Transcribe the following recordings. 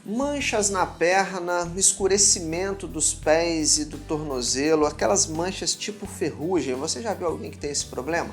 Manchas na perna, escurecimento dos pés e do tornozelo, aquelas manchas tipo ferrugem. Você já viu alguém que tem esse problema?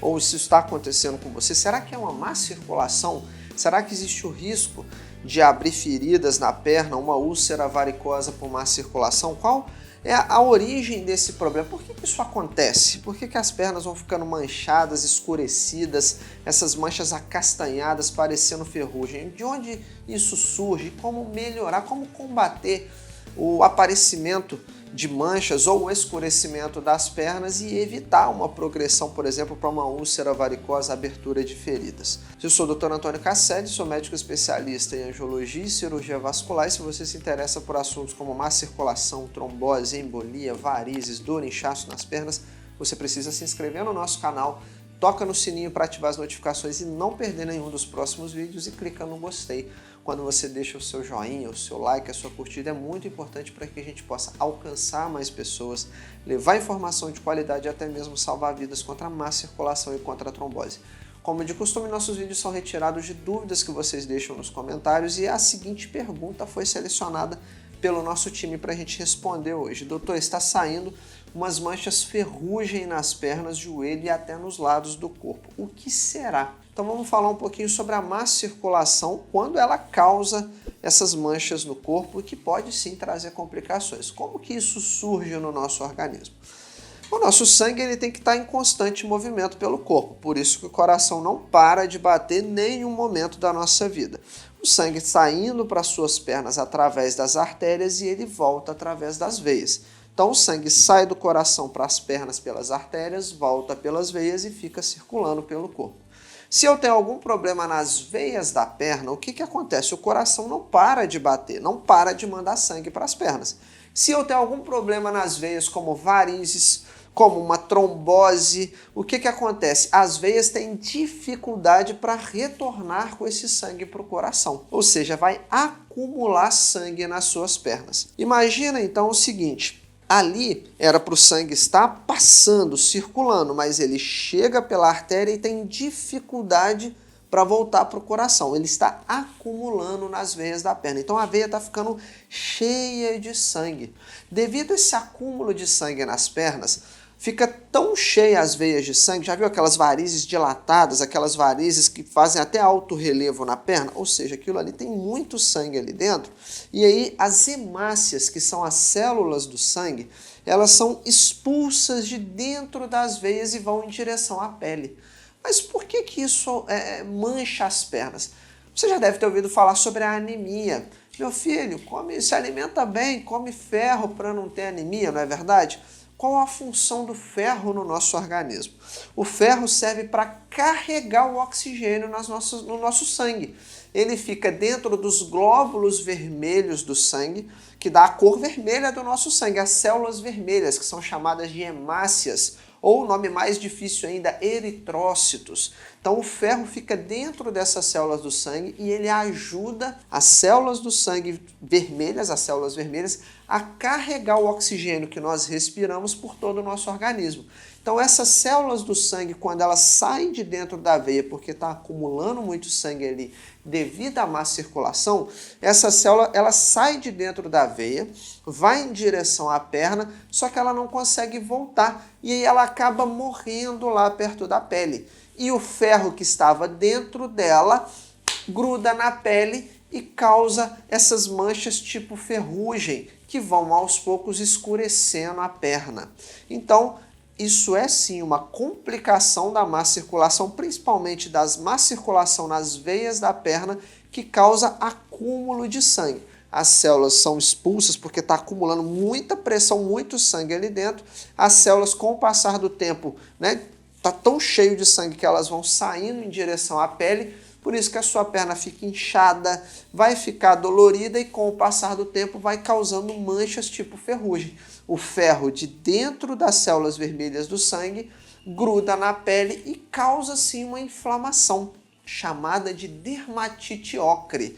Ou se isso está acontecendo com você, será que é uma má circulação? Será que existe o risco de abrir feridas na perna, uma úlcera varicosa por má circulação? Qual é a origem desse problema? Por que isso acontece? Por que as pernas vão ficando manchadas, escurecidas, essas manchas acastanhadas, parecendo ferrugem? De onde isso surge? Como melhorar? Como combater o aparecimento de manchas ou o escurecimento das pernas e evitar uma progressão, por exemplo, para uma úlcera varicosa, abertura de feridas? Eu sou o Dr. Antônio Casselli, sou médico especialista em angiologia e cirurgia vascular, e se você se interessa por assuntos como má circulação, trombose, embolia, varizes, dor, inchaço nas pernas, você precisa se inscrever no nosso canal, toca no sininho para ativar as notificações e não perder nenhum dos próximos vídeos, e clica no gostei. Quando você deixa o seu joinha, o seu like, a sua curtida, é muito importante para que a gente possa alcançar mais pessoas, levar informação de qualidade e até mesmo salvar vidas contra a má circulação e contra a trombose. Como de costume, nossos vídeos são retirados de dúvidas que vocês deixam nos comentários, e a seguinte pergunta foi selecionada pelo nosso time para a gente responder hoje. Doutor, está saindo umas manchas ferrugem nas pernas, joelho e até nos lados do corpo. O que será? Então vamos falar um pouquinho sobre a má circulação, quando ela causa essas manchas no corpo e que pode sim trazer complicações. Como que isso surge no nosso organismo? O nosso sangue ele tem que estar em constante movimento pelo corpo, por isso que o coração não para de bater em nenhum momento da nossa vida. O sangue está indo para as suas pernas através das artérias e ele volta através das veias. Então o sangue sai do coração para as pernas pelas artérias, volta pelas veias e fica circulando pelo corpo. Se eu tenho algum problema nas veias da perna, o que acontece? O coração não para de bater, não para de mandar sangue para as pernas. Se eu tenho algum problema nas veias, como varizes, como uma trombose, o que acontece? As veias têm dificuldade para retornar com esse sangue para o coração, ou seja, vai acumular sangue nas suas pernas. Imagina então o seguinte: ali era para o sangue estar passando, circulando, mas ele chega pela artéria e tem dificuldade para voltar para o coração. Ele está acumulando nas veias da perna. Então a veia está ficando cheia de sangue. Devido a esse acúmulo de sangue nas pernas, fica tão cheia as veias de sangue, já viu aquelas varizes dilatadas, aquelas varizes que fazem até alto relevo na perna? Ou seja, aquilo ali tem muito sangue ali dentro, e aí as hemácias, que são as células do sangue, elas são expulsas de dentro das veias e vão em direção à pele. Mas por que isso mancha as pernas? Você já deve ter ouvido falar sobre a anemia. Meu filho, se alimenta bem, come ferro para não ter anemia, não é verdade? Qual a função do ferro no nosso organismo? O ferro serve para carregar o oxigênio no nosso sangue. Ele fica dentro dos glóbulos vermelhos do sangue, que dá a cor vermelha do nosso sangue, as células vermelhas, que são chamadas de hemácias, ou o nome mais difícil ainda, eritrócitos. Então o ferro fica dentro dessas células do sangue e ele ajuda as células do sangue vermelhas, as células vermelhas, a carregar o oxigênio que nós respiramos por todo o nosso organismo. Então essas células do sangue, quando elas saem de dentro da veia, porque está acumulando muito sangue ali devido à má circulação, essa célula ela sai de dentro da veia, vai em direção à perna, só que ela não consegue voltar e aí ela acaba morrendo lá perto da pele. E o ferro que estava dentro dela gruda na pele e causa essas manchas tipo ferrugem, que vão aos poucos escurecendo a perna. Então, isso é sim uma complicação da má circulação, principalmente das má circulação nas veias da perna, que causa acúmulo de sangue. As células são expulsas porque está acumulando muita pressão, muito sangue ali dentro. As células, com o passar do tempo, tá tão cheio de sangue que elas vão saindo em direção à pele, por isso que a sua perna fica inchada, vai ficar dolorida e com o passar do tempo vai causando manchas tipo ferrugem. O ferro de dentro das células vermelhas do sangue gruda na pele e causa sim uma inflamação, chamada de dermatite ocre.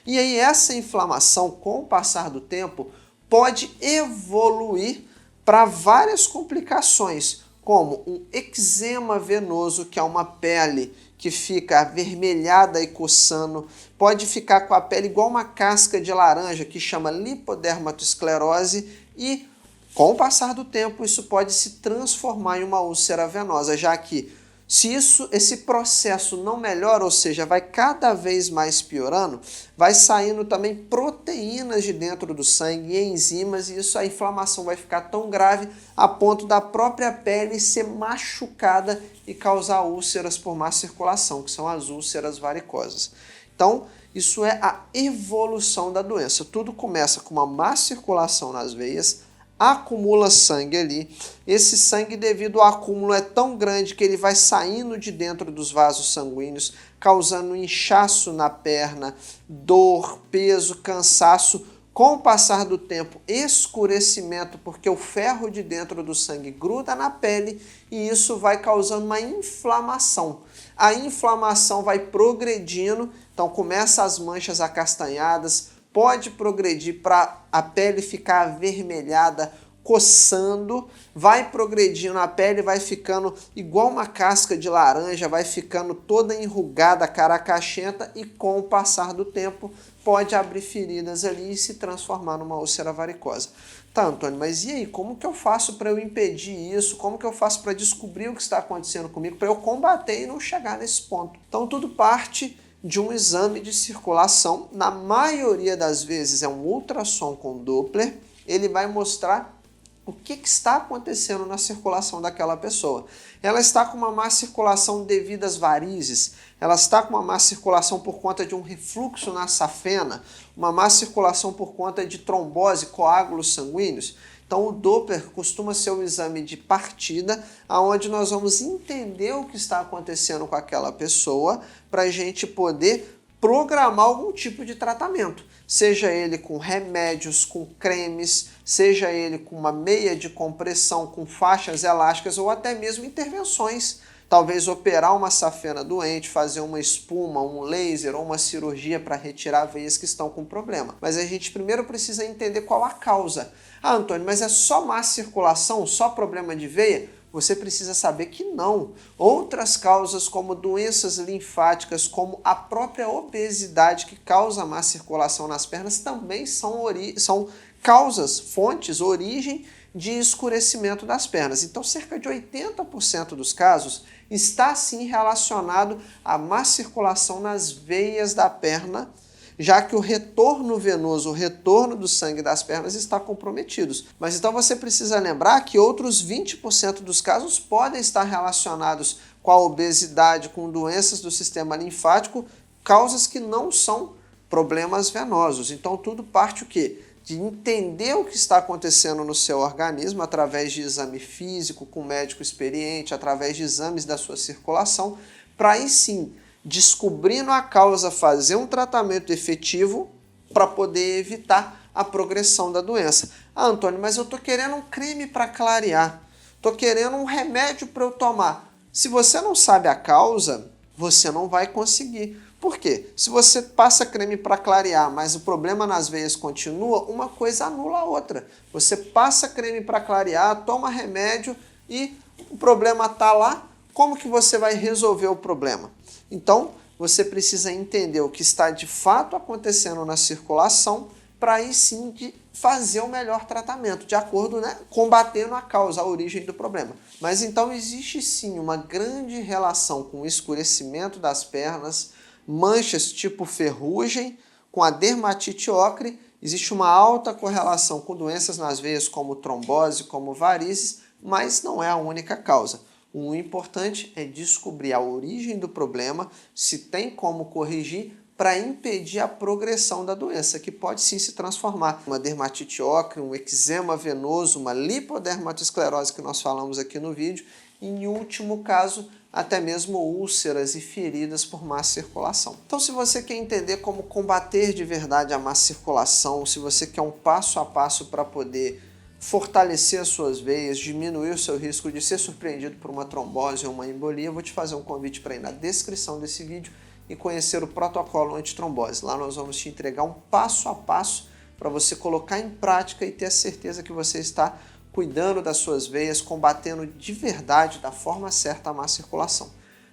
E aí essa inflamação, com o passar do tempo, pode evoluir para várias complicações, como um eczema venoso, que é uma pele que fica avermelhada e coçando, pode ficar com a pele igual uma casca de laranja, que chama lipodermatosclerose, e com o passar do tempo isso pode se transformar em uma úlcera venosa, já que se esse processo não melhora, ou seja, vai cada vez mais piorando, vai saindo também proteínas de dentro do sangue e enzimas, e isso a inflamação vai ficar tão grave a ponto da própria pele ser machucada e causar úlceras por má circulação, que são as úlceras varicosas. Então, isso é a evolução da doença. Tudo começa com uma má circulação nas veias, acumula sangue ali, esse sangue devido ao acúmulo é tão grande que ele vai saindo de dentro dos vasos sanguíneos, causando inchaço na perna, dor, peso, cansaço, com o passar do tempo escurecimento, porque o ferro de dentro do sangue gruda na pele e isso vai causando uma inflamação. A inflamação vai progredindo, então começa as manchas acastanhadas, pode progredir para a pele ficar avermelhada, coçando, vai progredindo, a pele vai ficando igual uma casca de laranja, vai ficando toda enrugada, caracachenta e com o passar do tempo pode abrir feridas ali e se transformar numa úlcera varicosa. Tá, Antônio, mas e aí, como que eu faço para eu impedir isso? Como que eu faço para descobrir o que está acontecendo comigo, para eu combater e não chegar nesse ponto? Então tudo parte de um exame de circulação, na maioria das vezes é um ultrassom com Doppler, ele vai mostrar o que está acontecendo na circulação daquela pessoa. Ela está com uma má circulação devido às varizes, ela está com uma má circulação por conta de um refluxo na safena, uma má circulação por conta de trombose, coágulos sanguíneos. Então o Doppler costuma ser o exame de partida, onde nós vamos entender o que está acontecendo com aquela pessoa para a gente poder programar algum tipo de tratamento. Seja ele com remédios, com cremes, seja ele com uma meia de compressão, com faixas elásticas ou até mesmo intervenções. Talvez operar uma safena doente, fazer uma espuma, um laser ou uma cirurgia para retirar veias que estão com problema. Mas a gente primeiro precisa entender qual a causa. Ah, Antônio, mas é só má circulação, só problema de veia? Você precisa saber que não. Outras causas como doenças linfáticas, como a própria obesidade que causa má circulação nas pernas, também são causas, fontes, origem de escurecimento das pernas. Então, cerca de 80% dos casos está sim relacionado à má circulação nas veias da perna, já que o retorno venoso, o retorno do sangue das pernas está comprometidos. Mas então você precisa lembrar que outros 20% dos casos podem estar relacionados com a obesidade, com doenças do sistema linfático, causas que não são problemas venosos. Então tudo parte o quê? De entender o que está acontecendo no seu organismo através de exame físico, com médico experiente, através de exames da sua circulação, para aí sim, descobrindo a causa, fazer um tratamento efetivo para poder evitar a progressão da doença. Ah, Antônio, mas eu estou querendo um creme para clarear, estou querendo um remédio para eu tomar. Se você não sabe a causa, você não vai conseguir. Por quê? Se você passa creme para clarear, mas o problema nas veias continua, uma coisa anula a outra. Você passa creme para clarear, toma remédio e o problema está lá. Como que você vai resolver o problema? Então, você precisa entender o que está de fato acontecendo na circulação para aí sim de fazer o melhor tratamento, de acordo, combatendo a causa, a origem do problema. Mas então existe sim uma grande relação com o escurecimento das pernas, manchas tipo ferrugem, com a dermatite ocre, existe uma alta correlação com doenças nas veias como trombose, como varizes, mas não é a única causa. O importante é descobrir a origem do problema, se tem como corrigir para impedir a progressão da doença, que pode sim se transformar em uma dermatite ocre, um eczema venoso, uma lipodermatosclerose que nós falamos aqui no vídeo, e em último caso, até mesmo úlceras e feridas por má circulação. Então, se você quer entender como combater de verdade a má circulação, se você quer um passo a passo para poder fortalecer as suas veias, diminuir o seu risco de ser surpreendido por uma trombose ou uma embolia, eu vou te fazer um convite para ir na descrição desse vídeo e conhecer o protocolo antitrombose. Lá nós vamos te entregar um passo a passo para você colocar em prática e ter a certeza que você está cuidando das suas veias, combatendo de verdade, da forma certa, a má circulação.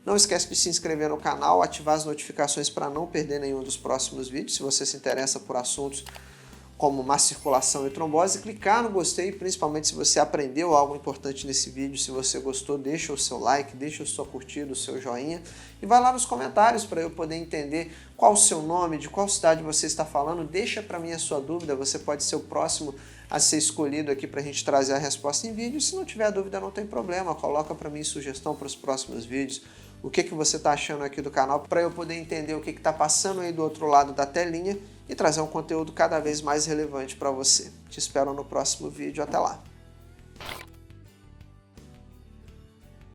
Não esquece de se inscrever no canal, ativar as notificações para não perder nenhum dos próximos vídeos. Se você se interessa por assuntos como má circulação e trombose, clicar no gostei, principalmente se você aprendeu algo importante nesse vídeo. Se você gostou, deixa o seu like, deixa a sua curtida, o seu joinha e vai lá nos comentários para eu poder entender qual o seu nome, de qual cidade você está falando. Deixa para mim a sua dúvida, você pode ser o próximo a ser escolhido aqui para a gente trazer a resposta em vídeo. Se não tiver dúvida, não tem problema, coloca para mim sugestão para os próximos vídeos. O que você está achando aqui do canal para eu poder entender o que está passando aí do outro lado da telinha e trazer um conteúdo cada vez mais relevante para você. Te espero no próximo vídeo. Até lá!